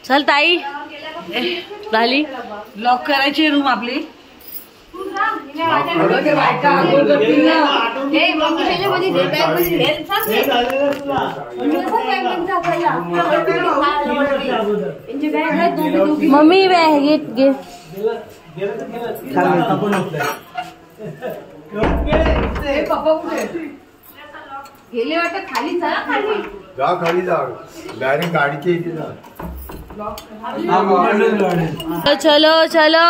चल ताई झाली लॉक करायची रूम आपली. मम्मी बॅग घे पप्पा कुठे गेले वाटत? खाली चला, खाली जा, खाली जा, डायरेक्ट गाडीच्या इथे जा. चलो चलो चला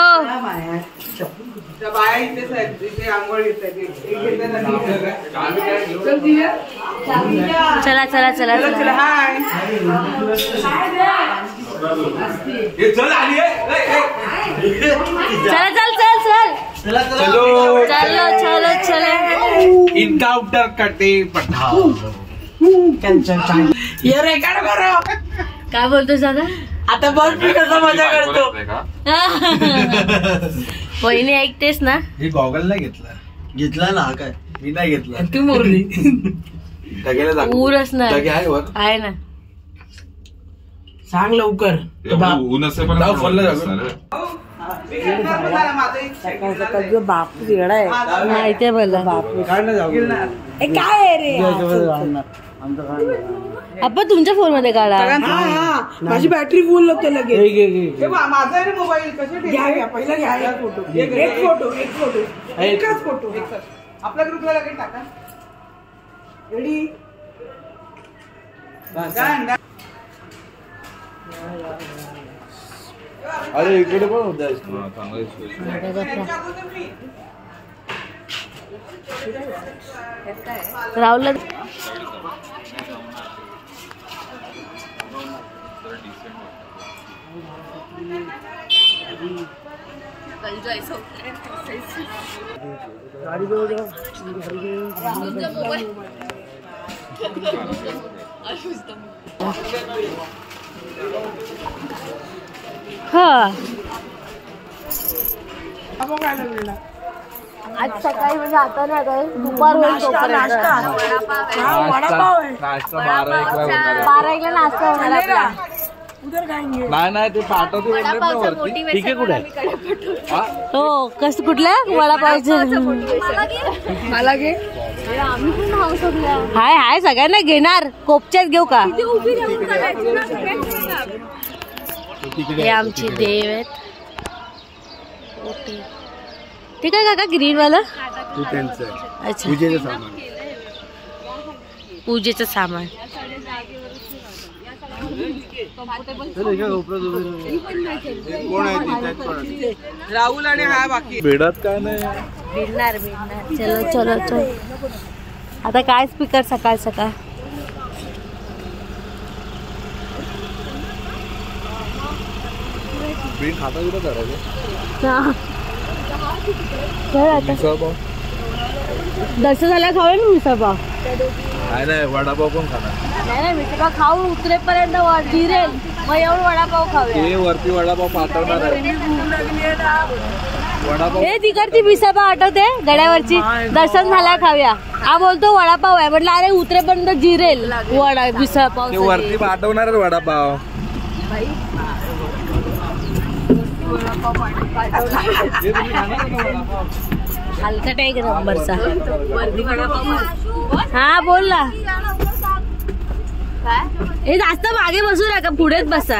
चला चला चला चल चल चल चलो चलो चलो चलो इनकाउंटर करते पठाओ. ये रेकॉर्ड करो. काय बोलतोस दादा? आता बघ मी कसं मजा करतो. वहिनी ऐकतेस ना? हे गॉगल नाही घेतला ना. काय मी नाही घेतला. तू मुरली पूरच ना आहे ना. सांग लवकर. बाप वेगळा आहे माहितीये मला. काय आहे रे? आपण तुमच्या फोन मध्ये काढा. माझी बॅटरी फुल होते लगेच. माझा आहे मोबाईल. कसे घ्या पहिला घ्या. एक फोटो एकच फोटो आपल्या ग्रुपला लगेच टाका. रेडी? अरे इकडे पण होता. राहुल आज सकाळी म्हणजे आता नाही आता दुपार होईल. 12-1 ला नाश्ता होणार आपला. नाही ते पाठवतो वरती. ठीक आहे कुठे? हो कसं कुठल्या वडापावचे मला घे. आम्ही पण खाऊ शकलो. हाय हाय सगळ्यांना घेणार. कोपच्यात घेऊ का? हे आमची देव आहेत. ठीक आहे काका ग्रीन वाला. अच्छा पूजेचं सामान. राहुल आणि हा बाकी भेटत काय नाही. भेटणार. चलो चलो चलो. आता काय स्पीकर सकाळ सकाळ. खाता कुठं करायचं? दर्शन झाल्या खाऊ ना मिसळपाव. नाही वडापाव पण खाणार. नाही मिसळपाव खाऊ उतरेपर्यंत जिरेल मग एवढं वडापाव खाऊया. वरती वडापाव पाठवणार आहे. वडापाव हे तिकडची मिसळपाव आठवते गड्यावरची. दर्शन झाल्या खाऊया. हा बोलतो वडापाव आहे. म्हटलं अरे उतरेपर्यंत जिरेल वडा मिसळपाव. वरती पाठवणार वडापाव. हलकट आहे नंबरचा. हा बोल ना. हे जास्त मागे बसू नका पुढेच बसा.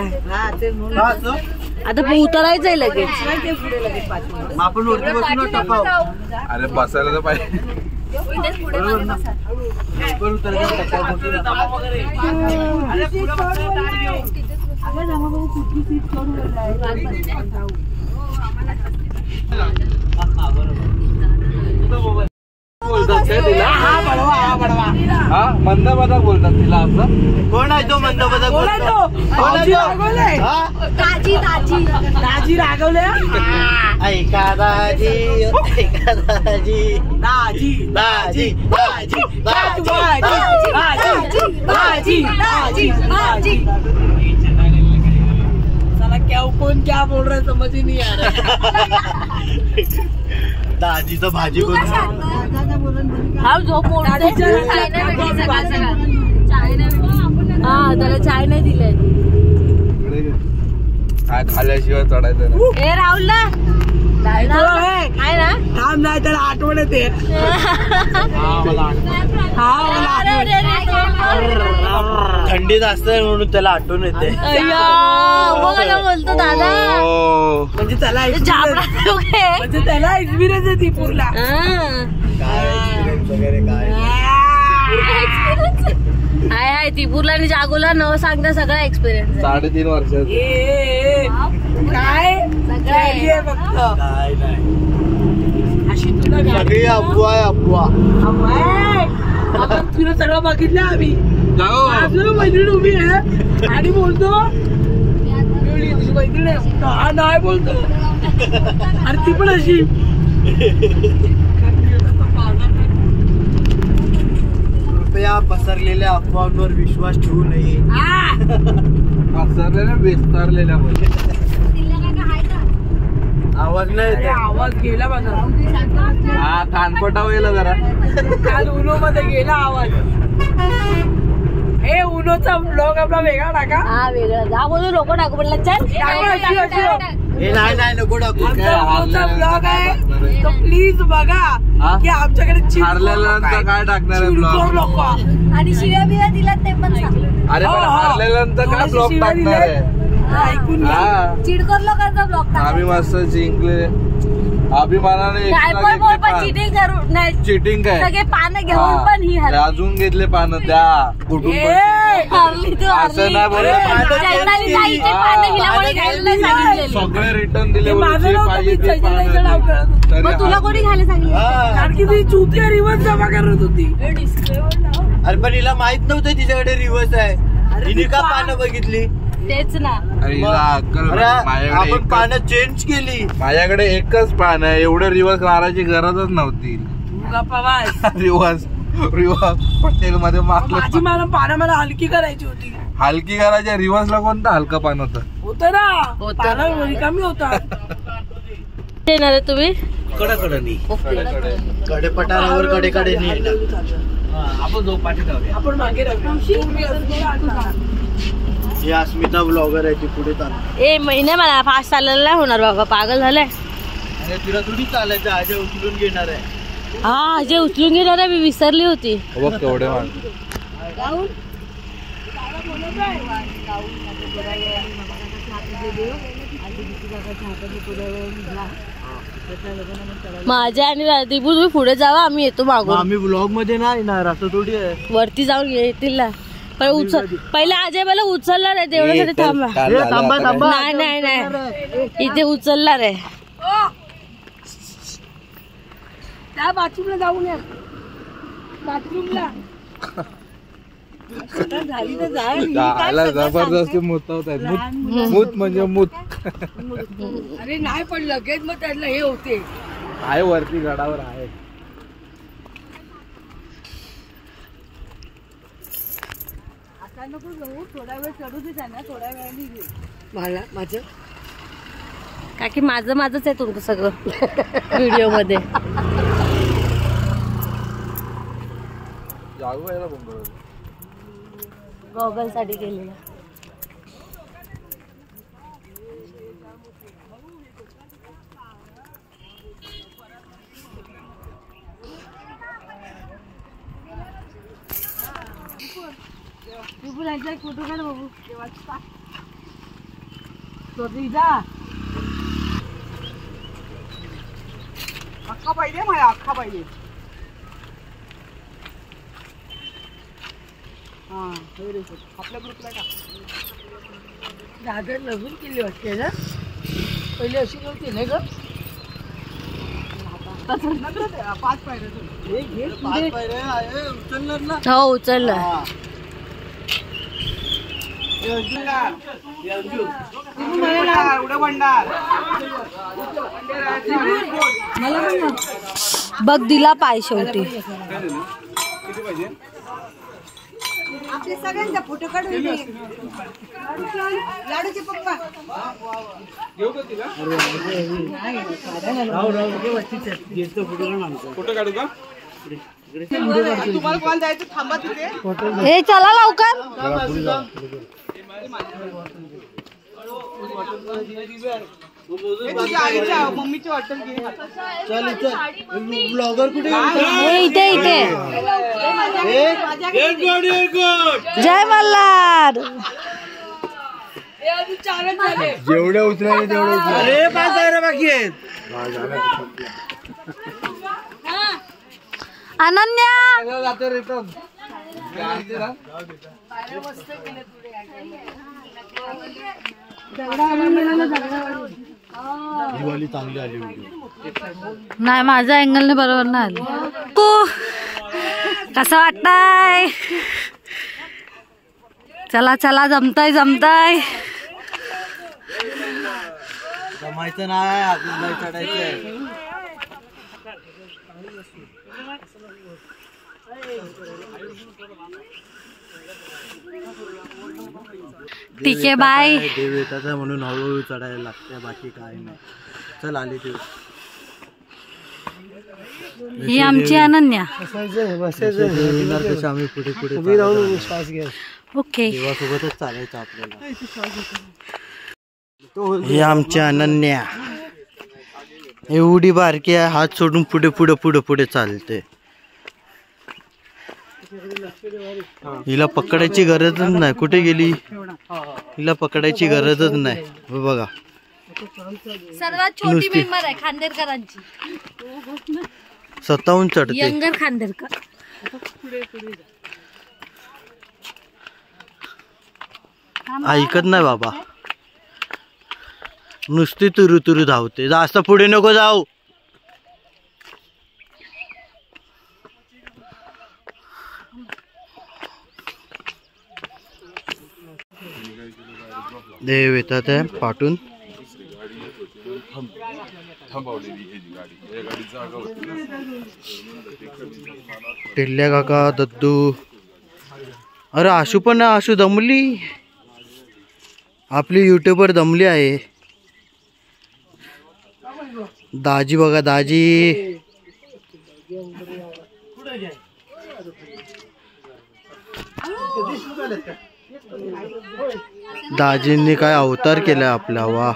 आता उतरायचंय लगेच. अरे बसायला तर पाहिजे. मंद बदक बोलतात तिला. असं कोण आहे तो मंद बदक? दाजी रागवले. ऐका दाजी, ऐका दाजी, दाजी दाजी दाजी दाजी दाजी. साला कौन क्या बोल रहा है समझ ही नहीं आ रहा. दाजीचं भाजी कोण? हा झोप. खाल्याशिवाय चढायचं नाही. ए राहुल ना आहे ना थांब नाही त्याला आठवण येते. थंडी जास्त आहे म्हणून त्याला आठवण येते. बोलतो दादा म्हणजे त्याला म्हणजे त्याला एक्सपिरियन्स आहे तीपूरला. वगैरे काय हाय तीपूरला आणि जागोला न सांगता सगळा एक्सपिरियन्स 3.5 वर्षात. काय सगळं फक्त काय नाही अशी तुला सगळी अफवा आहे अफवा. आपण तुला सगळं बघितलं आम्ही. जाऊ आपलं मैत्रीण उभी आहे आणि बोलतो तुझी मैत्रीण आहे हा नाही बोलतो. अरे ती पण अशी कृपया पसरलेल्या अफवांवर विश्वास ठेवू नये. पसरलेल्या विस्तारलेल्या आवाज नाही अरे येत. आवाज गेला माझा. हा कानपटा वेला जरा. काल उनो मध्ये गेला आवाज. हे उनोचा ब्लॉग आपला वेगळा टाका. हा वेगळा जा बोलू नको टाकू म्हटलं चल हे नाही नको टाकू. आमचा ब्लॉग आहे तो प्लीज बघा की आमच्याकडे हारलेल्यानंतर काय टाकणार आहे ब्लॉग? लोक आणि शिव्या बिव्या दिला ते पण सांग. अरे पण हारलेल्यानंतर काय ब्लॉग टाकणार आहे? ऐकून घ्या. हा चिडकर लोकांचा ब्लॉग आम्ही मस्त जिंकले अभिमानाने. काय पण बोल पण चिटिंग करू नाही. चिटिंग काय सगळे पानं घेऊन पण ही हरली. अजून घेतले पानं त्या कुठून हरली तू असं नाही बोलले. चैताली ताईचे पानं हिला घ्यायला नाही सांगितलेले. सगळे रिटर्न दिले. माझं नाव पाहिजे कधीच ते चैतन्याचं नाव पानं. कळत होतं. तरी मग तुला कोणी घ्यायला सांगितलं? कारण की ती चुतिया रिवर्स जमा करत होती. अरे पण हिला माहित नव्हतं तिच्याकडे रिवर्स आहे. हिने का पानं बघितली? तेच ना अरे हिला अक्कल अरे नाही. माझ्याकडे आपण पानं चेंज केली. माझ्याकडे एकच पान आहे. एवढं रिवर्स मारायची गरजच नव्हती. रिवर्स पटेल मध्ये माझी मारलं. मला हलकी करायची होती. हलकी करायच्या रिवर्सला कोणतं हलकं पान होतं? होतं ना पानं कमी होता. येणार आहे तुम्ही कडाकडे कडेपटारावर कडेकडे आपण मागे ही अस्मिता ब्लॉगर आहे ती पुढे चालते. ए महिने मला फास्ट चाललेला नाही होणार बाबा पागल झालाय. आणि तिला थोडी चालायचं आज उचलून घेणार आहे. हा जे उचलून घेणार आहे मी विसरली होती. बघ तेवढे मान. माझ्या आणि दीपू तुम्ही पुढे जावा आम्ही येतो मागून. आम्ही ब्लॉग मध्ये नाही येणार असं थोडी आहे. वरती जाऊन येतील ना पण पहिले अजय मला उचलणार आहे तेवढ्यासाठी थांबा. नाही इथे उचलणार आहे. त्या बाथरूमला जाऊन या. बाथरूमला झाली तर आला जबरदस्ती मुतवत आहेत. मूत म्हणजे मूत. अरे नाही पण लगेच मग त्याला हे होते. आहे वरती गडावर आहे. आता नको जाऊ थोडा वेळ चढू दे त्यांना. थोड्या वेळाने घे मला माझं का की माझंच आहे तुमचं सगळं व्हिडिओ मध्ये. गॉगल साठी केलेलं. फोटो काढ बाबू. अख्खा पाहिजे मला अख्खा पाहिजे. हा आपल्या ग्रुपला टाक. दादर लग्न केली वाटते ना पहिले अशी नव्हती नाही ग. 5 पायऱ्या उचलणार ना. हो उचलला. बघ दिला पाय शेवटी. आपले सगळ्यांचा फोटो काढून लाडूचे पप्पा फोटो काढू का? तुम्हाला कॉल जायचं थांबा तिथे. हे चला लवकर. मम्मीची हॉटेल चल ब्लॉगर कुठे इथे इथे जय मल्हार. जेवढे उचलायचे तेवढे अरे 5 जायला बाकी आहेत. अनन्या दिवाळी चांगली आली होती. नाही माझ्या अँगलने बरोबर नाही आली. कसं वाटतंय? चला चला जमताय जमताय. जमायचं नाही अजून नाही चढायचंय. ठीक आहे बाय. देव येतात म्हणून हळूहळू चढायला लागते बाकी काय नाही. चल आली देव. ही आमची अनन्या. आम्ही पुढे पुढे श्वास घ्या. ओके देवासोबतच चालायचं आपल्याला. ही आमची अनन्या एवढी बारकी आहे हात सोडून पुढे पुढे पुढे पुढे चालते. हिला पकडायची गरजच नाही. कुठे गेली हिला पकडायची गरजच नाही. बघा सर्वात छोटी मेंबर आहे खांदेरकरांची. स्वतःहून चढते. यंगर खांदेरकर. ऐकत नाही बाबा नुसती तुरु तुरु धावते. जास्त पुढे नको जाऊ. देव येतात आहे पाठून. टिल्ल्या काका दद्दू. अरे आशू पण आशू दमली. आपली युट्यूबर दमली आहे. दाजी बघा दाजी. दाजींनी काय अवतार केला आपला. वा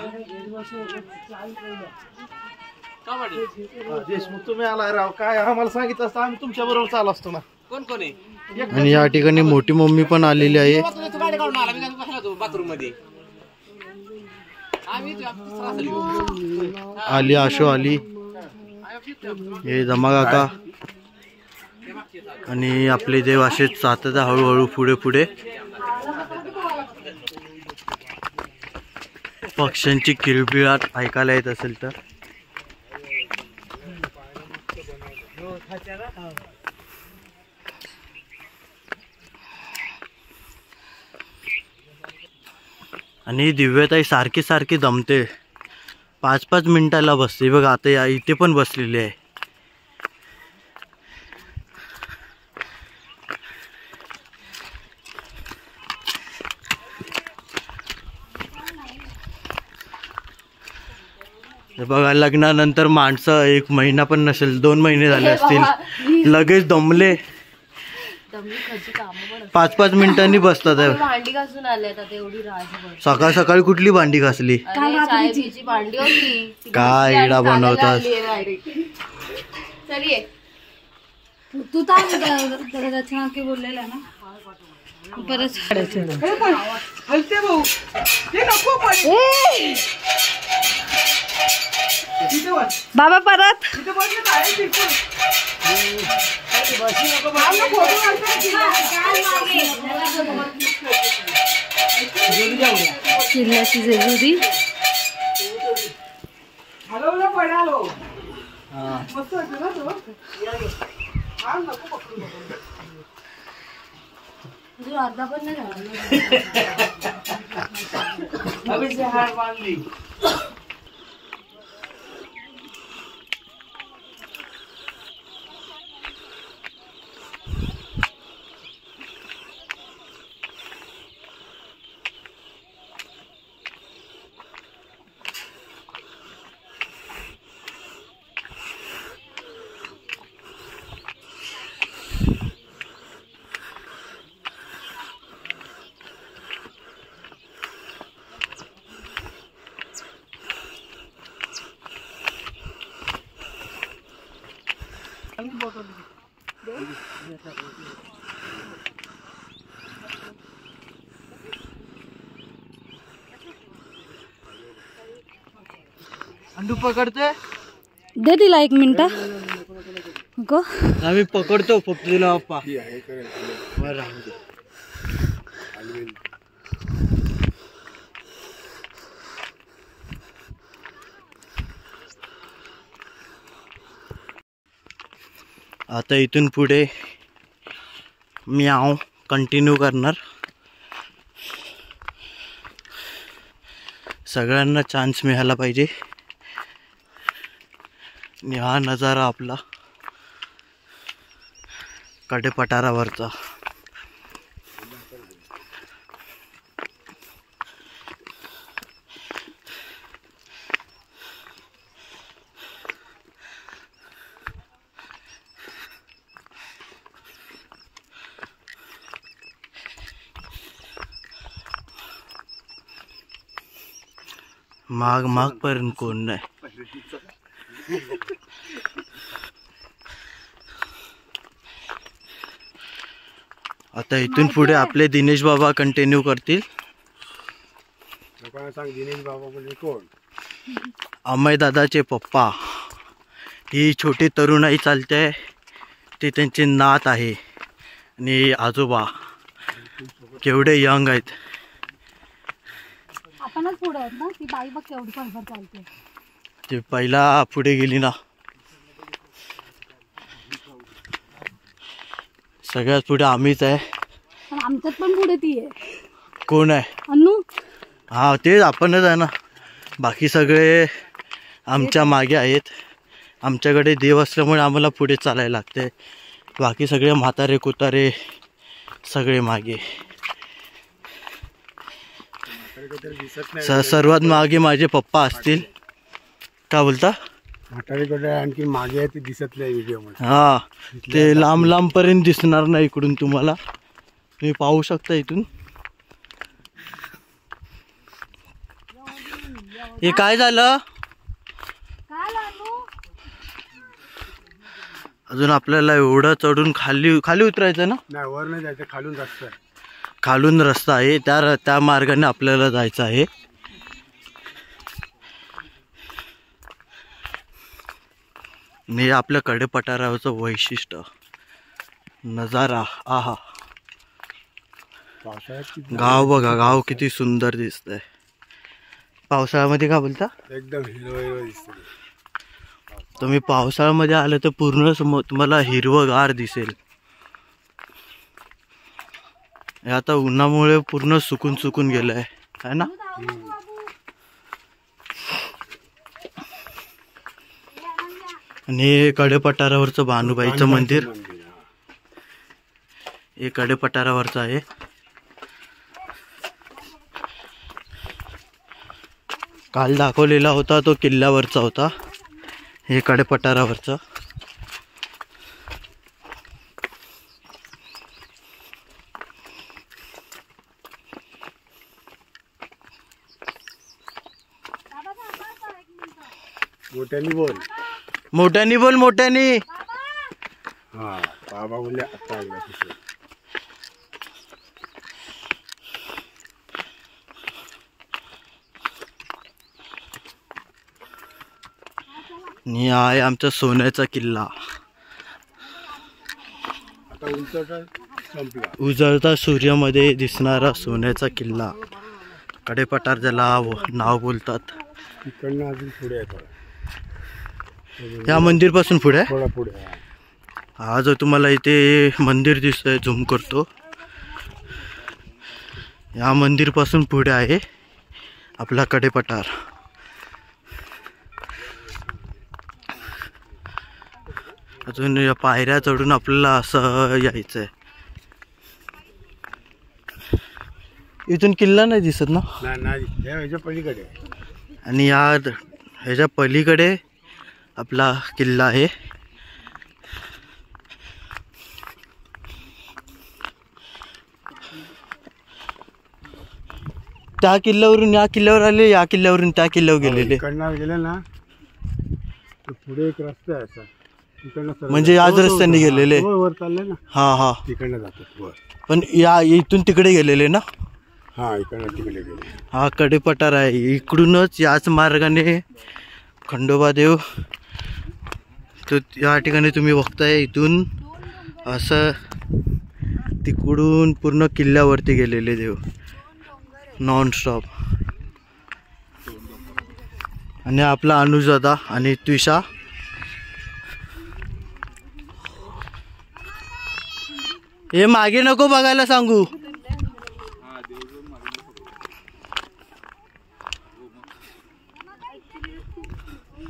देशमुख तुम्ही आला राव. काय आम्हाला सांगितलं असतं आम्ही तुमच्या बरोबर चालू असतो ना. कोण कोण आहे? आणि या ठिकाणी मोठी मम्मी पण आलेली आहे. आली आशू आली. हे जमा काका आणि आपले देव असेच जातात हळूहळू पुढे पुढे. पक्ष्यांची किलबिलाट ऐकायला येत असेल तर. आणि दिव्याताई सारखी सारखी दमते. 5-5 मिनिटाला बसते. बघा आता इथे पण बसलेली आहे. बघा लग्नानंतर माणसं 1 महिना पण नसेल 2 महिने झाले असतील लगेच दमले. 5-5 मिनिटांनी बसतात. भांडी घासून आले आता तेवढी राजभर. सकाळ सकाळी कुठली भांडी घासली. भांडी होती. काय इडा बनवतात. तू रचना की बोललेला ना परत हलते भाऊ हे नको पण. बाबा परत तिथे बस ना काय तिथे बस नको बाबा फोटो किल्ल्याची जेजुरी. हलवला पडालो. मस्त होतं ना तो. हा नको पकडू. अर्धा पण नाही झाला. अभी से हार मान ली. अंडू पकडते दे तिला 1 मिनिट नको आम्ही पकडतो फक्त तिला पप्पा बरं राहू दे. आता इथून पुढे म्याव कंटिन्यू करणार. सगळ्यांना चान्स मिळाला पाहिजे. आणि हा नजारा आपला कडेपठारावरचा. माग पर्यंत कोण नाही. आता इथून पुढे आपले दिनेश बाबा कंटिन्यू करतील. दिनेश बाबा म्हणजे कोण? अमय दादाचे पप्पा. ही छोटी तरुणाई चालते ती त्यांची नात आहे. आणि आजोबा केवढे यंग आहेत. आपणच पुढे आहेत ना. ती बाई बघ केवढी फडफड चालते. ते पहिला पुढे गेली ना. सगळ्यात पुढे आम्हीच आहे. आमच्यात पण पुढे ती आहे. कोण आहे? अनु. हा तेच आपणच आहे ना. बाकी सगळे आमच्या मागे आहेत. आमच्याकडे देव असल्यामुळे आम्हाला पुढे चालायला लागते. बाकी सगळे म्हातारे कुतारे सगळे मागे. सर्वात मागे माझे पप्पा असतील. का बोलता? म्हातारीकडे आणखी मागे आहे ते दिसत नाही व्हिडिओ मध्ये. हा ते लांब लांब पर्यंत दिसणार नाही इकडून तुम्हाला. तुम्ही पाहू शकता इथून. हे काय झालं? अजून आपल्याला एवढं चढून खाली उतरायचं ना. नाही वर नाही जायचं, खालून रस्ता आहे. खालून रस्ता आहे. त्या मार्गाने आपल्याला जायचं आहे. आणि आपल्या कडेपठारावरचं वैशिष्ट्य नजारा. आहा गाव बघा. गाव किती सुंदर दिसतंय पावसाळ्यामध्ये. का बोलता? एकदम हिरवं दिसतं. तुम्ही पावसाळ्यामध्ये आलं तर पूर्ण तुम्हाला हिरवंगार दिसेल. हे आता उन्हामुळे पूर्ण सुकून गेलंय है ना. आणि कडेपठारावरचं भानुबाईचं मंदिर. हे कडेपठारावरचं आहे. काल दाखवलेला होता तो किल्ल्यावरचा होता. हे कडेपठारावरचं. मोठ्यानी बोल. मोठ्यानी बोल. मोठ्यानी. हा बाबा बोलले आता आला. आणि हा आहे आमचा सोन्याचा किल्ला. आता संपला. उजळता सूर्यामध्ये दिसणारा सोन्याचा किल्ला. कडेपठार ज्याला नाव बोलतात. तिकडनं अजून पुढे आहे. या मंदिर पासून पुढे आहे. थोडा पुढे. हा जो तुम्हाला इथे मंदिर दिसतंय झूम करतो. या मंदिर पासून पुढे आहे आपला कडेपठार. अजून या पायऱ्या चढून आपल्याला असं यायचंय. इथून किल्ला नाही दिसत ना. नाही ह्याच्या पलीकडे. आणि ह्याच्या पलीकडे आपला किल्ला आहे. त्या किल्ल्यावरून या किल्ल्यावर आले. या किल्ल्यावरून त्या किल्ल्यावर गेलेले. इकडनं गेलं ना पुढे एक रस्ता आहे असा. म्हणजे याच रस्त्याने गेलेले. वर चालले ना. हा तिकडनं जातात वर. पण या इथून तिकडे गेलेले ना. हा इकडनं तिकडे गेले. हा कडेपठार आहे. इकडूनच याच मार्गाने खंडोबा देव तो या ठिकाणी तुम्ही बघताय. इथून असं तिकडून पूर्ण किल्ल्यावरती गेलेले देव नॉन स्टॉप. आणि आपला अनुजदा आणि त्विषा हे मागे नको बघायला सांगू.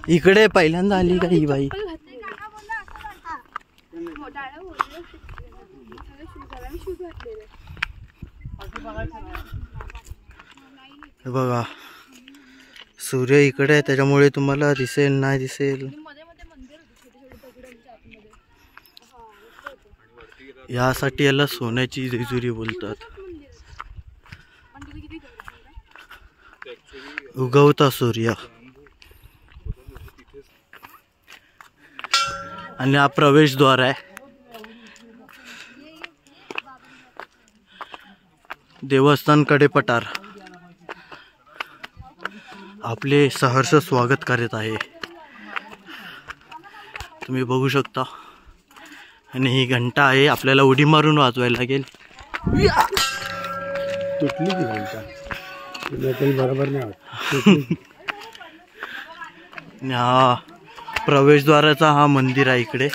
इकडे पहिल्यांदा आली का ही बाई. हे बघा सूर्य इकडे आहे त्याच्यामुळे तुम्हाला दिसेल नाही दिसेल. यासाठी याला सोन्याची जेजुरी बोलतात. उगवता सूर्य. आणि हा प्रवेशद्वार आहे. देवस्थान कडेपठार आपले सहर्ष स्वागत करत आहे. तुम्ही बघू शकता. आणि ही घंटा आहे आपल्याला उडी मारून वाजवायला लागेल. तुटली ती घंटा बरोबर नाही. हा प्रवेशद्वाराचा हा मंदिर आहे इकडे.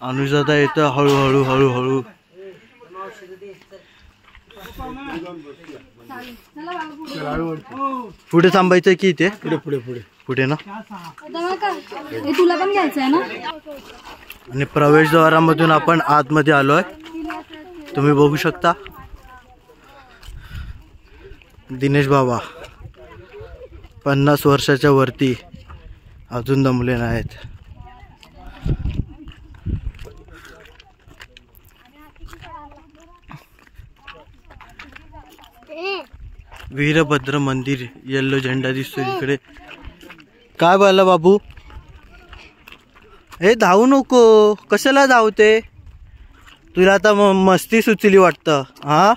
अनुजादा येतं हळूहळू हळूहळू. पुढे थांबायचं की इथे पुढे पुढे पुढे पुढे ना. तुला पण घ्यायचं आहे ना. आणि प्रवेशद्वारामधून आपण आतमध्ये आलोय. तुम्ही बघू शकता. दिनेश बाबा 50 वर्षाच्या वरती अजून दमले नाहीत. वीरभद्र मंदिर येल्लो झेंडा दिसतो इकडे. काय बोलला बाबू. हे धावू नको. कशाला धावते. तुला आता मस्ती सुचली वाटतं. हा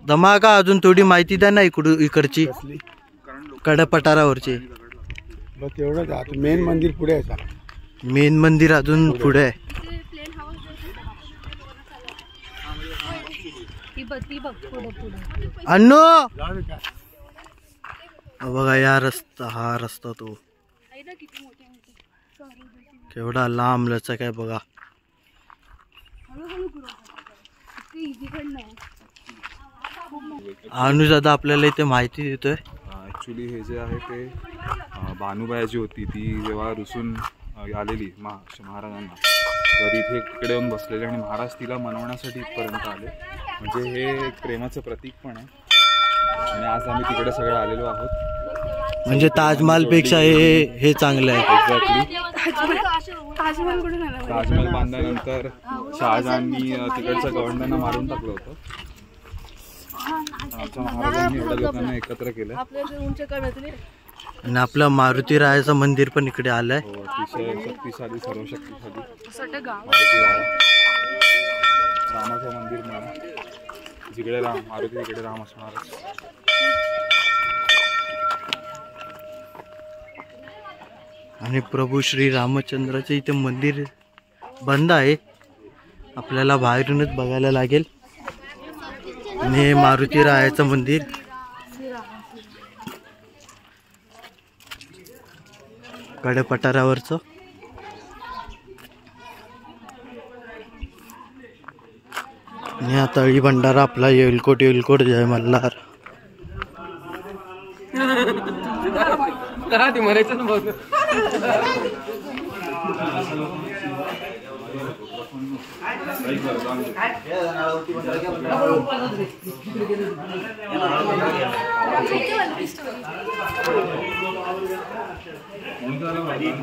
धमाका. अजून थोडी माहिती द्या ना इकडची कडेपठारावरची. बस एवढंच. मेन मंदिर पुढे आहे. मेन मंदिर अजून पुढे आहे. अन्नू बघा या रस्ता. हा रस्ता तो केवढा लांब लचक आहे बघा. अनुजादा आपल्याला इथे माहिती देतोय. ॲक्च्युली हे जे आहे ते भानुबाई जी होती ती जेव्हा रुसून आलेली महाराजांना तर इथे तिकडे येऊन बसलेले आणि महाराज तिला मनवण्यासाठी इथपर्यंत आले. म्हणजे हे एक प्रेमाचं प्रतीक पण आहे. आणि आज आम्ही तिकडे सगळे आलेलो आहोत. म्हणजे ताजमहल पेक्षा हे चांगलं आहे. एक्झॅक्टली. ताजमहल बांधल्यानंतर शहाजहाननी तिकडच्या गवंड्यांना मारून टाकलं होतं. आमच्या महाराजांनी एवढ्या लोकांना एकत्र केलं. आणि आपलं मारुती रायाचं मंदिर पण इकडे आलंय. अतिशय शक्तिशाली सर्व शक्तिशाली रामाचं मंदिर म्हणा. जिकडे राम मारुती तिकडे राम असणार. आणि प्रभू श्री रामचंद्राचं इथे मंदिर बंद आहे. आपल्याला बाहेरूनच बघायला लागेल. आणि हे मारुती रायाचं मंदिर. कडेपठारावरचं. आणि हा तळी भंडारा आपला येलकोट येलकोट जय मल्हार.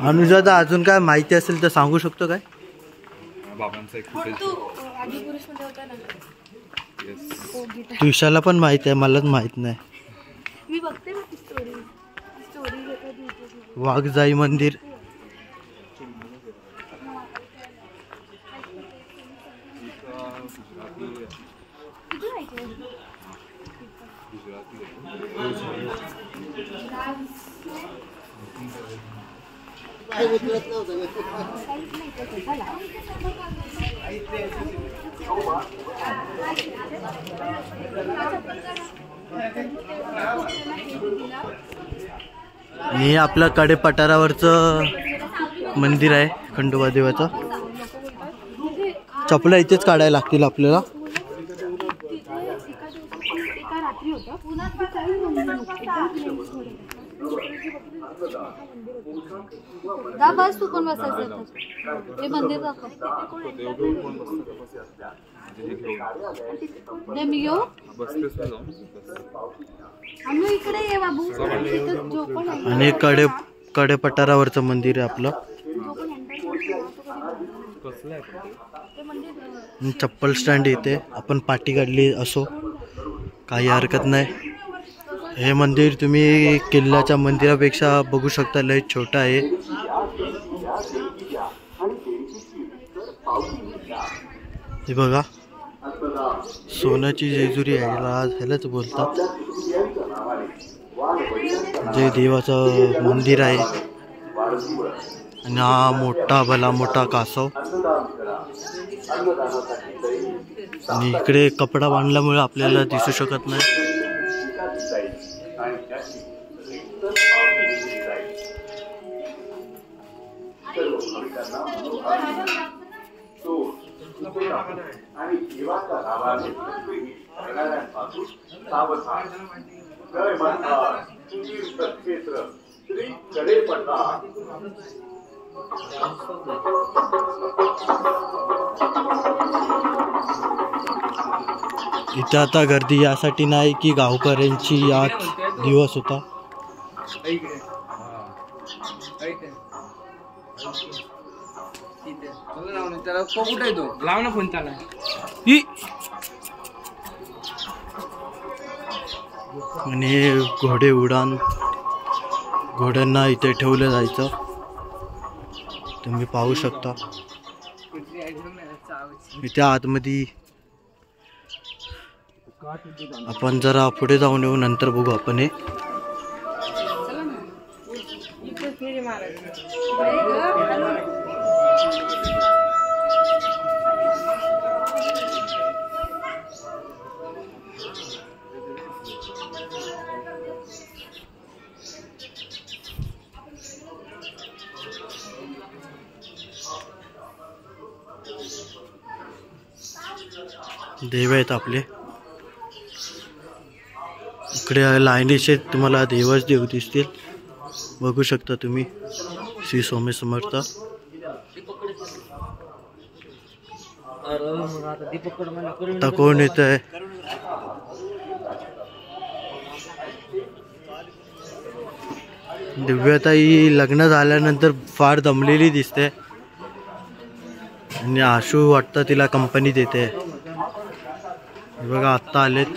अनुजादा अजून काय माहिती असेल तर सांगू शकतो काय. बाबांचा एक फुटेज. तुषाला पण माहिती आहे. मलाच माहित नाही. मी बघते स्टोरी वाघजाई मंदिर. हे आपलं कडे पठारावरचं मंदिर आहे खंडोबा देवाचं. चपला इथेच काढायला लागतील आपल्याला. बस तू कोण बसायचं ते मंदिर दाखव. मी घेऊ इकडे ये बाबू. आणि कडे पठारावरचं मंदिर आहे आपलं. चप्पल स्टँड येते. आपण पाठी काढली असो काही हरकत नाही. हे मंदिर तुम्ही किल्ल्याच्या मंदिरापेक्षा बघू शकता, लय छोटं आहे. हे बघा सोन्याची जेजुरी आहे ह्यालाच बोलतात. जे देवाचं मंदिर आहे. आणि हा मोठा भला मोठा कासव. आणि इकडे कपडा बांधल्यामुळे आपल्याला दिसू शकत नाही. इथे आता गर्दी यासाठी नाही की गावकऱ्यांची आज दिवस होता. लाव ना फोन त्याला. आणि घोडे उडान, घोड्यांना इथे ठेवलं जायचं. तुम्ही पाहू शकता इथे आतमध्ये. आपण जरा पुढे जाऊन येऊ, नंतर बघू आपण हे. देव आहेत आपले. इकडे लाईनीचे तुम्हाला देवच देव दिसतील. बघू शकता तुम्ही श्री स्वामी समर्थ. आता कोण येत आहे? दिव्याताई लग्न झाल्यानंतर फार दमलेली दिसते. आणि आशू वाटतं तिला कंपनी देते. बघा आत्ता आलेत.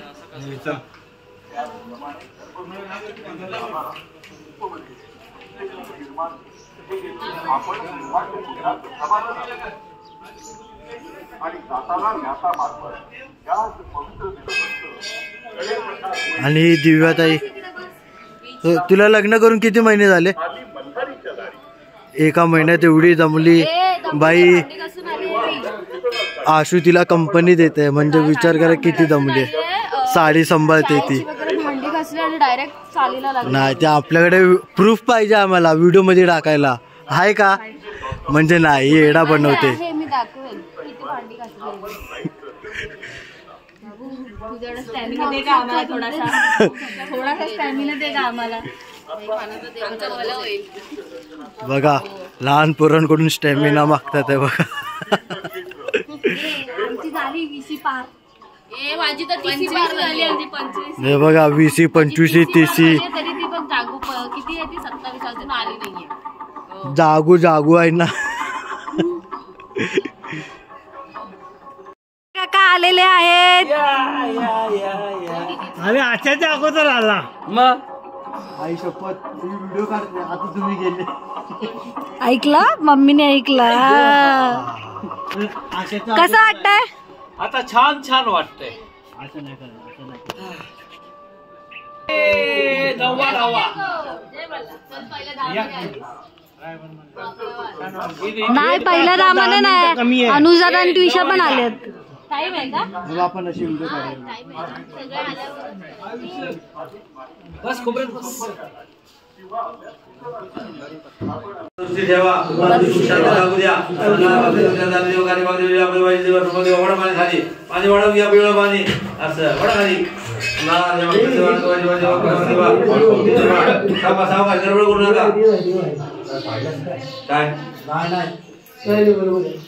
आणि दिव्याताई तुला लग्न करून किती महिने झाले? एका महिन्यात एवढी दमली बाई. आशू तिला कंपनी देते म्हणजे विचार करा किती दमली. साडी सांभाळते ती. नाही ते आपल्याकडे प्रूफ पाहिजे आम्हाला व्हिडिओ मध्ये टाकायला. आहे का? म्हणजे नाही येडा बनवते. बघा लहान पोरांकडून स्टॅमिना मागतात आहे बघा. हे बघा 20, 25, 30. जागू आहे ना. काका आलेले आहेत. अरे आजच्या अगोदर आला मग आई शपथ व्हिडिओ काढते आता तुम्ही गेले. ऐकला मम्मीने ऐकला. कसं वाटतंय आता? छान छान वाटतंय. असं नाही करत. नाही पहिल्या रामाने नाही अनुजा आणि ट्विशा पण आलेत. टाइम आहे का? आपण अशी व्हिडिओ काढेल. बस खोबरं बस. ठेवा लागू द्या. पाणी खाली पाणी वाढवून घ्या. पिवळं पाणी असं वडा खाली. सावकाश गडबड करू नका. काय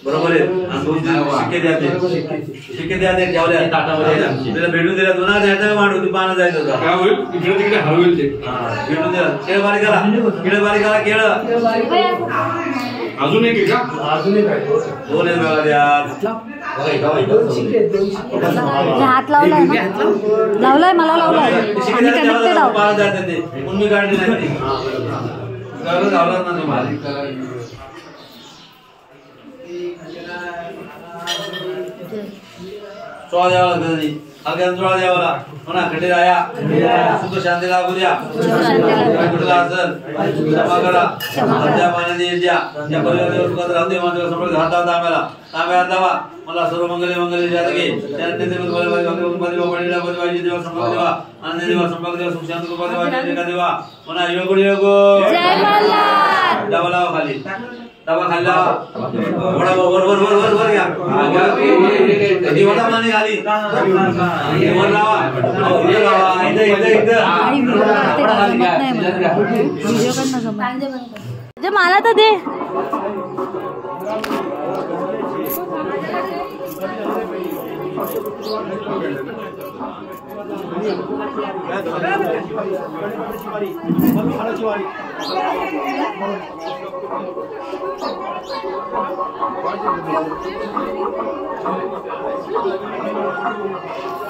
बरोबर आहे. शिक्के द्या ते शिक्के द्या ते ठेवल्या ताटामध्ये. त्याला भेटून दिला दोन द्यायचं मांडू तू पानं जायचं होता. काय होईल इकडे तिकडे हलवेल ते. भेटून दिला. केळ बारीक करा. केळ बारीक करा. केळ अजून एक का? अजून एक दोन एक वेळा द्या. हात लावलाय ना? लावलाय मला लावलाय. पानं जायचं ते म्हणून मी काढली नाही. लावला ना तुम्हाला सोळा द्यावा लागत. अगदी सोळा द्यावा म्हणा. खंडे राया सुख शांती लागू द्या. कुठला असेल क्षमा करा. त्या पाण्याने द्या. त्या परिवारावर सुखात राहते मात्र समोर हातात तांब्याला तांब्यात लावा. मला सर्व मंगले मंगले जातके त्यानंतर देवा संपर्क देवा. आनंद देवा संपर्क देवा. सुख शांती कृपा देवा. देवा म्हणा. योगो योगो डावा लावा खाली. डावा खाली लावा. वडा वर वर वर वर वर घ्या. वडा पाणी खाली वर लावा. इथे लावा. इथे इथे इथं वडा खाली घ्या. मला तर दे.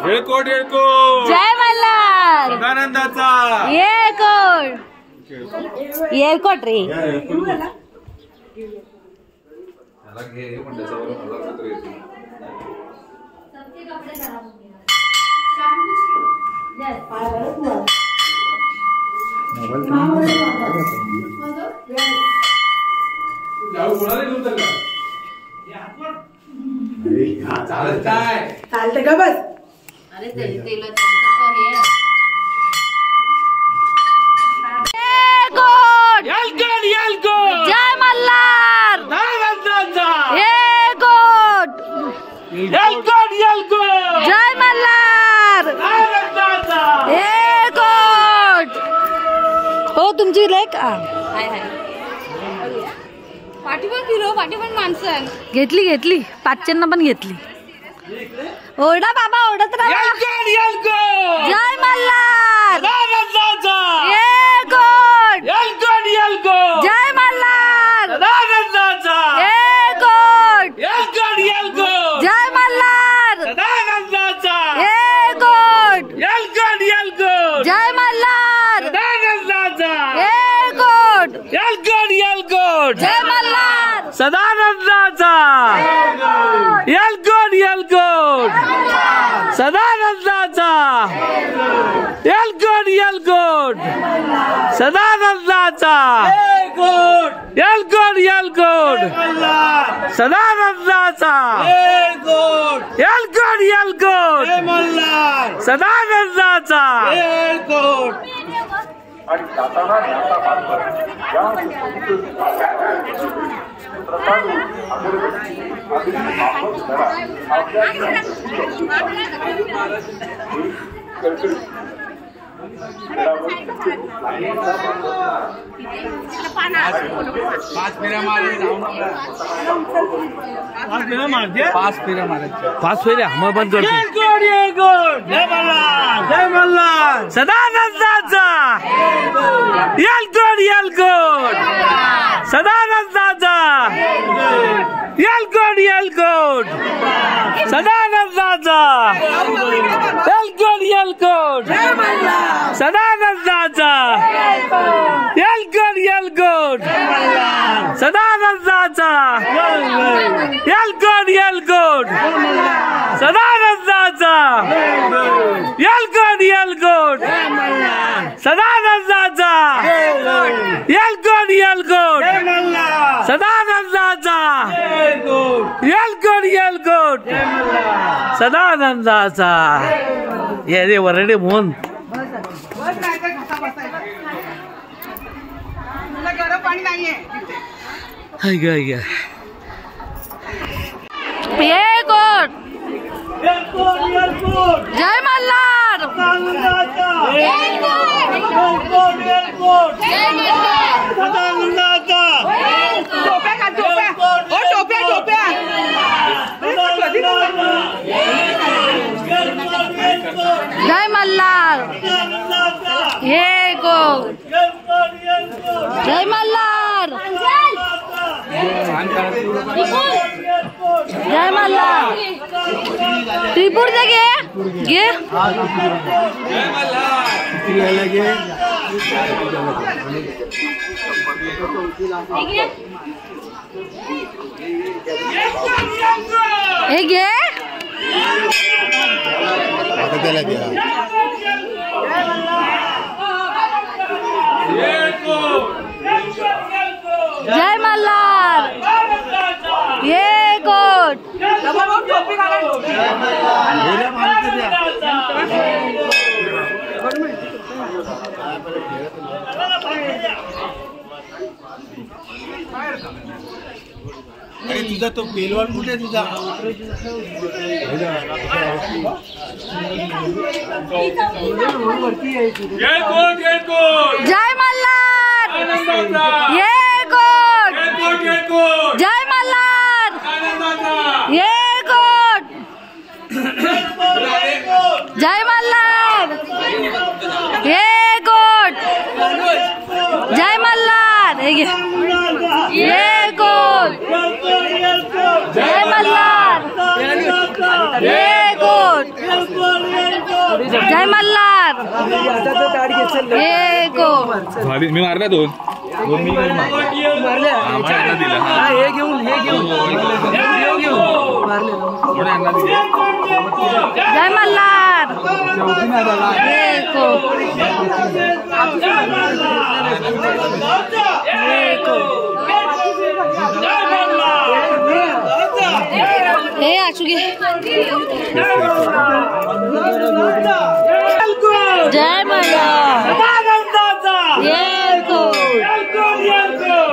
येळकोट येळकोट. जय मल्हार. सदानंदाचा येळकोट. येळकोट रे. मला घे पण त्याच्यावर मला मात्र येते. चालतं का बस. जय मल्हार. जय मल्हार. हो तुमची लाईक पाठी पण माणसं घेतली घेतली. पाचच्यांना पण घेतली. ओरडा बाबा ओरडत राहा. जय मल्हार. जय मल्हार. जय मल्हार. जय मल्हार. जय मल्हार. सदानंदाचा येलकोट येलकोट. सदानंदाचा येलकोट येलकोट. सदानंदाचा येलकोट येलकोट. सदानंदाचा येलकोट येलकोट. सदानंदाचा आणि जाताना न्यासा मार्फत या प्रसाद अगरबत्ती माफक करा. पाच फेऱ्या मग बंद करतो. जय मल्हार. जय मल्हार. सदानंदाचा येलकोट येलकोट. सदानंदाचा येलकोट येलकोट. सदानंदाचा येलकोट येलकोट. सदानंदाचा येलकोट येलकोट सदानंदाचा येलकोट येलकोट सदानंदाचा येलकोट येलकोट सदानंदाचा येलकोट येलकोट सदानंदाचा ये रे वरडे मोहन जय मल्हार जय मल्हार हे गो जय मल्हार जय मल्हार त्रिपुर से घे घे जय मल्हार ये कोट अरे तुझा तो पेलवान कुठे तुझा जय मल्हार ये कोट जय मल्हार ये कोट जय मल्हार ये कोट जय मल्हार ये कोट जय मल्हार ये कोट जय मल्हार ये कोट मी मारल्या दोन मी मारल्या हे घेऊन जय मल्हार ये कोट हे आशुगे जय मल्हार ये कोट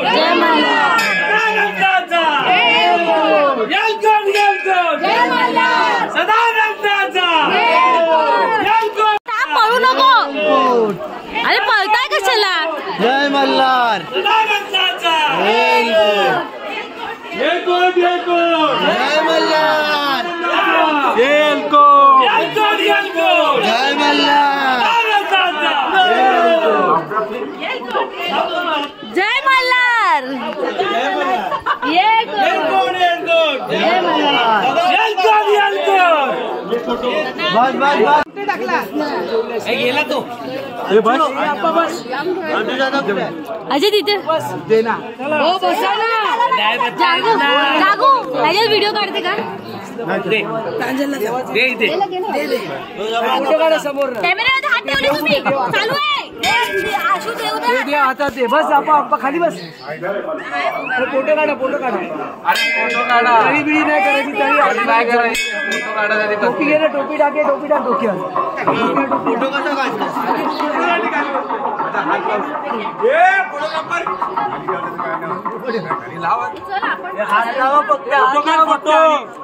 जय मल्हार पळू नको अरे पळताय कशाला जय मल्हार जय मल्हार जय मल्हार जय मल्हार ये जय मल्हार बस बस बस गेला तो अजय तिथे हो बसा ना जागू जागू अजय व्हिडिओ काढते का कॅमेऱ्यामध्ये हात ठेवले तुम्ही चालू आहे आशू देऊ दे आता ते बस आपा खाली बस फोटो काढा तरी बिडी नाही करायची तरी काय करायची फोटो काढा टोपी घे टोपी टाक डोक्यावर फोटो कसा काढला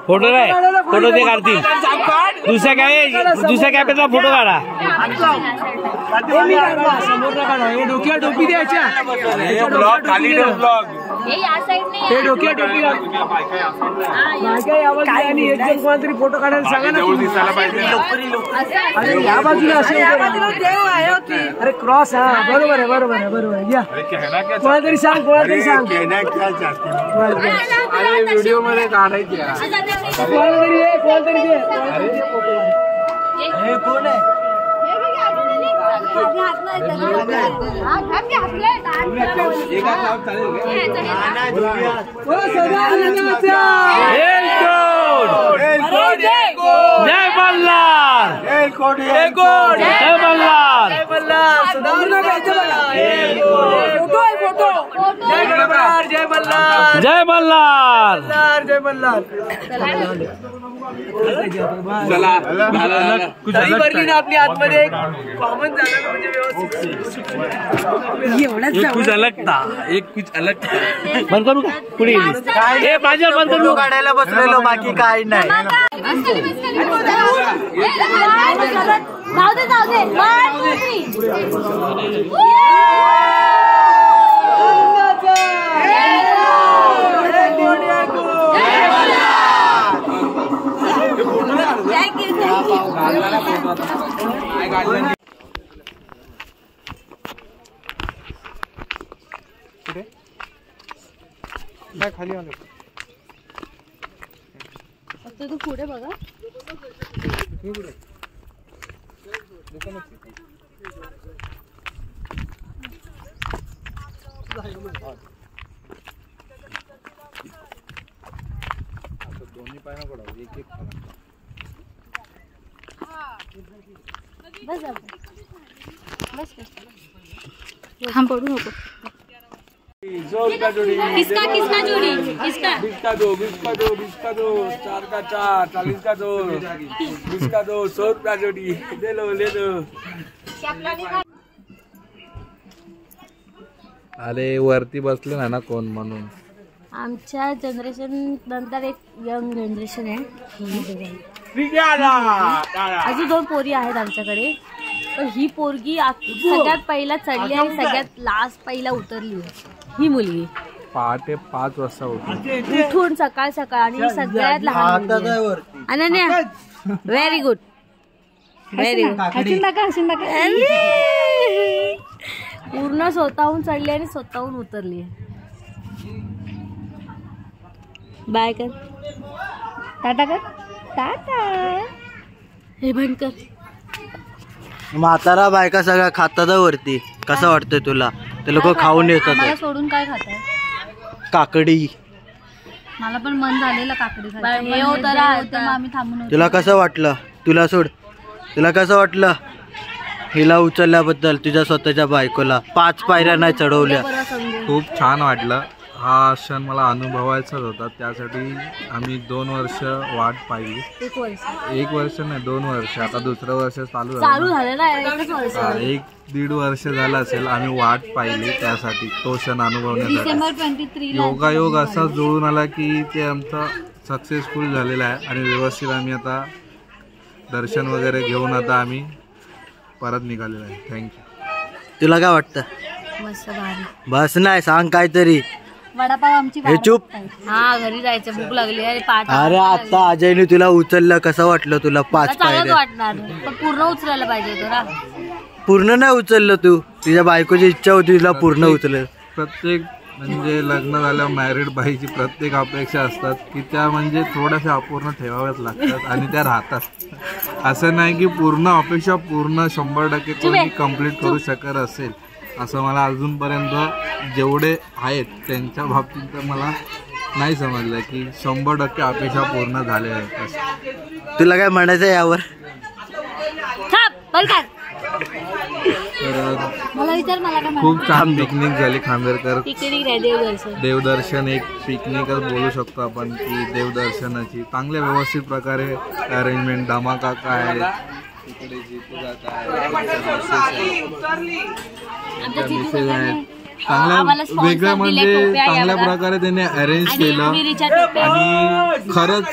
फोटो नाही फोटो ते काढतील दुसऱ्या कॅपेचा फोटो काढा डोक्यावर टोपी द्यायच्या हे डोक्यावर टोपी आणि एक जण कोणाला तरी फोटो काढायला सांगा ना अरे या बाजूला असेल अरे क्रॉस हा बरोबर आहे या कोणाला तरी सांग व्हिडिओ मध्ये काढायची कोणाला तरी कोण आहे जय मल्हार, जय मल्हार, जय मल्हार, जय मल्हार. जय मल्हार. तरी भरली ना आपली आतमध्ये कॉमन झालं म्हणजे व्यवस्थित. एक कुछ अलग था, एक कुछ अलग था. बंद करू का पुढे हे माझ्या बंद करू काढायला बसलेलो बाकी काय नाही. खाली आलो तू पुढे बघा. दोन्ही पाय ना पडावं, एक एक बस बस हम पडू नको. किसका किसका जोड़ी किसका बिस्का दो 4 का 4 40 का 2 20 का 2 100 रुपया जोड़ी. ले लो अरे वरती बसले ना कोण म्हणून. आमच्या जनरेशन नंतर एक यंग जनरेशन आहे. अजून 2 पोरी आहेत आमच्याकडे. पण ही पोरगी सगळ्यात पहिला चढली आणि सगळ्यात लास्ट पहिला उतरली ही मुलगी. पहाटे 5 वाजता होती उठून सकाळ आणि सगळ्यात लहान Ananya. Very good very good. पूर्ण स्वतःहून चढली आणि स्वतःहून उतरली. बाय कर, टाटा कर, टाटा. हे बंद कर. म्हातारा बायका सगळ्या खातात वरती. कसं वाटतंय तुला? ते लोक खाऊन येतात. मला सोडून काय खाताय? काकडी. मला पण मन झालेलं काकडी खायचं. हे होतं आम्ही थांबून. तुला कसं वाटलं? तुला सोड. तुला कसं वाटलं हिला उचलल्याबद्दल? तुझ्या स्वतःच्या बायकोला 5 पायऱ्या नाही चढवल्या. खूप छान वाटलं. हा क्षण मला अनुभवायचाच होता. त्यासाठी आम्ही 2 वर्ष वाट पाहिली. 1 वर्ष नाही 2 वर्ष. आता दुसरं वर्ष चालू झालं ना. 1-1.5 वर्ष झालं असेल आम्ही वाट पाहिली त्यासाठी, तो क्षण अनुभवण्यासाठी. योगायोग असा जुळून आला की ते आमचा सक्सेसफुल झालेला आहे आणि व्यवस्थित आम्ही आता दर्शन वगैरे घेऊन आता आम्ही परत निघालेलो आहे. थँक्यू. तुला काय वाटतं? मस्त भारी. बस नाही सांग काहीतरी. वडापाव आमची हे चूप. हा घरी जायचं, भूक लागली. अरे आता अजयने तुला उचललं, कसं वाटलं तुला? 5 पायऱ्या वाटणार पण पूर्ण उचलायला पाहिजे होतं ना. पूर्ण नाही उचललं तू. तुझ्या बायकोची इच्छा होती तुला पूर्ण उचलेल. प्रत्येक म्हणजे लग्न झाल्यावर मॅरिड बाईची प्रत्येक अपेक्षा असतात की त्या म्हणजे थोड्याशा अपूर्ण ठेवाव्याच लागतात आणि त्या राहतात. असं नाही की पूर्ण अपेक्षा पूर्ण 100% कोणी कंप्लीट करू शकत असेल असं मला अजूनपर्यंत जेवढे आहेत त्यांच्या बाबतीत तर मला नाही समजलं की 100% अपेक्षा पूर्ण झाल्या आहेत. तुला काय म्हणायचं यावर? खूप छान पिकनिक झाली खांदेरकर. देवदर्शन एक पिकनिकच बोलू शकतो आपण की देवदर्शनाची चांगल्या व्यवस्थित प्रकारे अरेंजमेंट. धमाका काय तिकडे जिथे जात आहे चांगल्या वेगळ्या म्हणजे चांगल्या प्रकारे त्यांनी अरेंज केलं आणि खरंच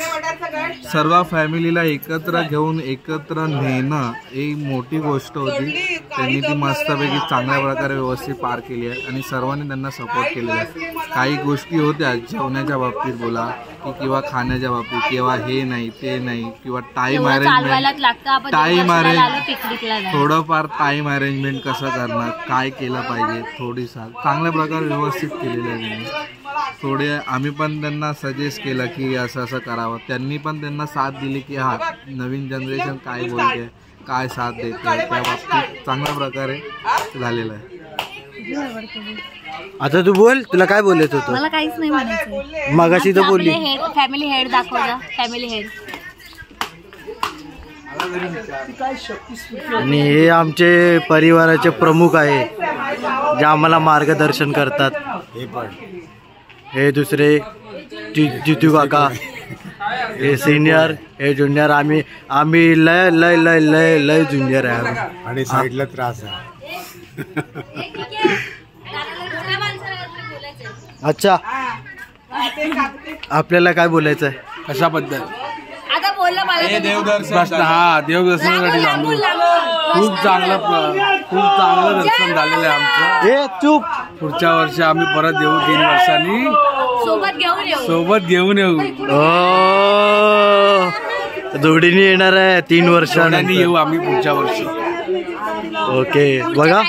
सर्व फॅमिलीला एकत्र घेऊन एकत्र नेणं ही मोठी गोष्ट होती. त्यांनी ती मस्तपैकी चांगल्या प्रकारे व्यवस्थित पार केली आहे आणि सर्वांनी त्यांना सपोर्ट केलेला आहे. काही गोष्टी होत्या जेवणाच्या बाबतीत बोला की किंवा खाण्याच्या बाबतीत किंवा हे नाही ते नाही किंवा टाईम अरेंजमेंट थोडंफार टाईम अरेंजमेंट कसं करणार काय केलं पाहिजे थोडीसा चांगल्या प्रकारे व्यवस्थित केलेलं आहे. थोडे आम्ही पण त्यांना सजेस्ट केलं की असं असं करावं. त्यांनी पण त्यांना साथ दिली की हा नवीन जनरेशन काय बोलते, काय साथ देते, त्या बाबतीत चांगल्या प्रकारे झालेलं आहे. आता तू बोल, तुला काय बोलायचं होतं? मला काहीच नाही म्हणायचं. मगाशी तर बोलली. फॅमिली हेड दाखवला, फॅमिली हेड. आणि हे आमचे परिवाराचे प्रमुख आहे जे आम्हाला मार्गदर्शन करतात. हे दुसरे जितू काका, हे सिनियर, हे ज्युनियर. आम्ही लय लय लय लय लय ज्युनियर आहे. आणि साईडला त्रास आहे. अच्छा, आपल्याला काय बोलायचं आहे? कशाबद्दल? आता बोललं मला देवदर्शन. हा, देवदर्शनासाठी खूप चांगलं दर्शन झालेलं आहे आमचं. ए चूप. पुढच्या वर्षी आम्ही परत येऊ 3 वर्षांनी, सोबत घेऊन येऊ. जोडीने येणार आहे 3 वर्षांनी येऊ आम्ही पुढच्या वर्षी. ओके, बघा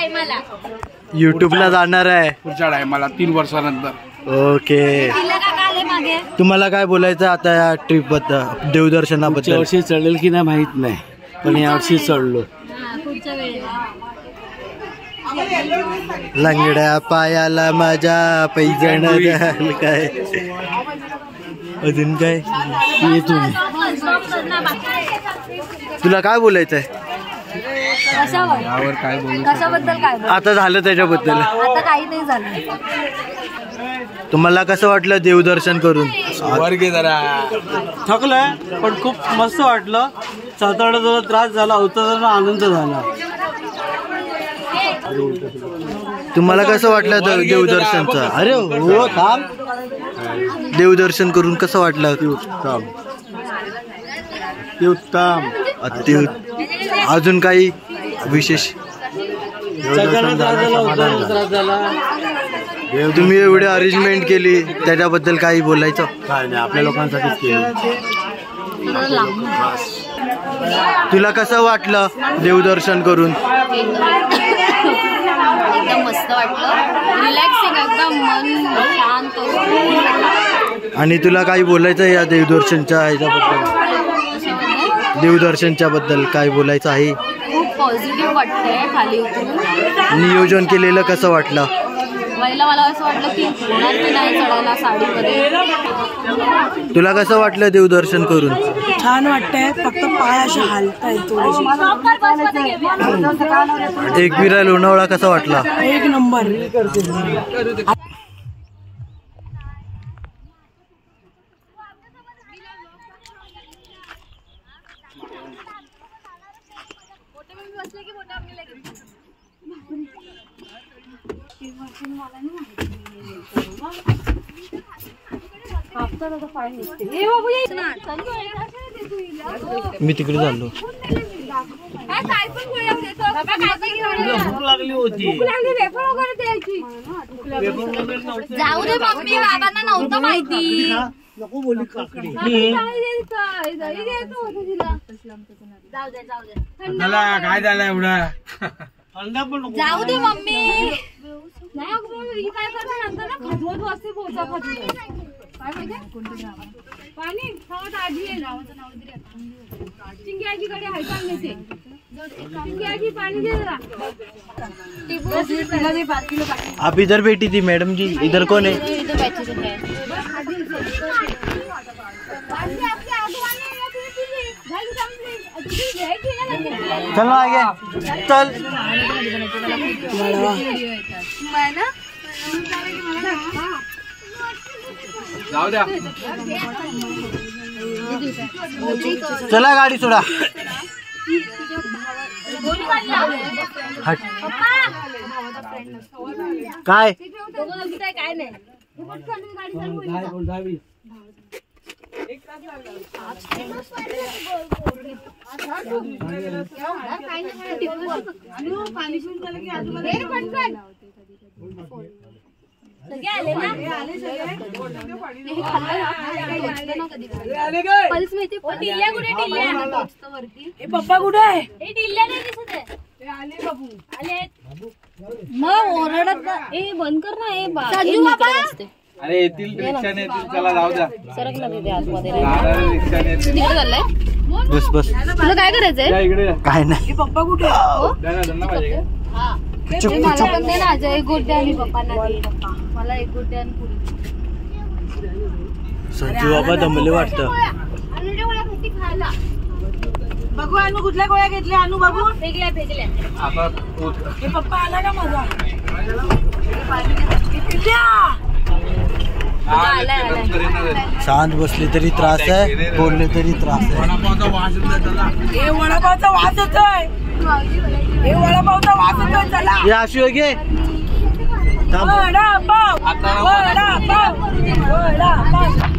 युट्यूबला जाणार आहे पुढच्या टायमाला 3 वर्षानंतर. ओके, तुम्हाला काय बोलायचं आता या ट्रिप बद्दल, देवदर्शनाबद्दल? वर्षी चढेल की नाही माहित नाही, पण या वर्षी चढलो. लंगड्या पायाला माझ्या पैजण घाल. काय अजून काय येतो मी. तुला काय बोलायचं आहे? यावर काय बोलू? कशाबद्दल काय? आता झालं त्याच्याबद्दल? आता काही नाही झालं. तुम्हाला कसं वाटलं देवदर्शन करून? वर्गे जरा थकलोय पण खूप मस्त वाटलं. चढताना जरा त्रास झाला, उतरताना आनंद झाला. तुम्हाला कसं वाटलं देवदर्शनचं? अरे हो, थांब. देवदर्शन करून कसं वाटलं? उत्तम. अजून काही विशेष? तुम्ही एवढी अरेंजमेंट केली त्याच्याबद्दल काही बोलायचं? काय नाही, आपल्या लोकांसाठीच केलं. तुला कसं वाटलं देवदर्शन करून? एकदम मस्त वाटलं, रिलॅक्सिंग, एकदम मन शांत. आणि तुला काही बोलायचं या देवदर्शनच्या ह्याच्याबद्दल? देवदर्शनच्या बद्दल काय बोलायचं आहे? खूप पॉझिटिव्ह वाटतंय. खाली उतरून नियोजन केलेलं कसं वाटलं? पहिला मला असं वाटलं की होणार की नाही चढायला साडीमध्ये. तुला कसं वाटलं देवदर्शन करून? छान वाटतंय, फक्त पाय असे हालतायत थोडेसे. एकविरा लोणावळा कसा वाटला? 1 नंबर. मी तिकडे चाललो. भूक लागली होती. जाऊ दे मम्मी, बाबांना नव्हतं माहिती. नको बोली काकडी. काय झालं एवढं? जाऊ दे मम्मी. आप इधर बैठी थी मैडम जी, इधर कौन है? चलो आगे चल. जाऊ द्या. चला गाडी सोडा. हट. काय काय नाही. पप्पा कुठे आहे? मग ओरडत बंद कर ना. हे अरे येतील रिक्षाने येतील, चला जाऊ द्या. सरक ना तिथे आतमध्ये. रिक्षाने येतील. तिकडे चाललंय बस बस. तुला काय करायचंय? इकडे काय नाही. पप्पा कुठे? त्यांना पाहिजे मला पण दे ना अजय, एक गोट द्या आणि पप्पांना दे. मला एक गोट द्या आणि पुरी. संजू बाबा दमले वाटतं. बघू अनु कुठल्या गोळ्या घेतल्या? अनु बघू. फेकल्या फेकल्या. आता हे पप्पा आला का माझा? शांत बसले तरी त्रास आहे, बोलले तरी त्रास आहे. हे वडापावचा वास येतोय. हे वडापावचा वास येतोय. चला हे आशू घे. वडापाव वडापाव वडापाव.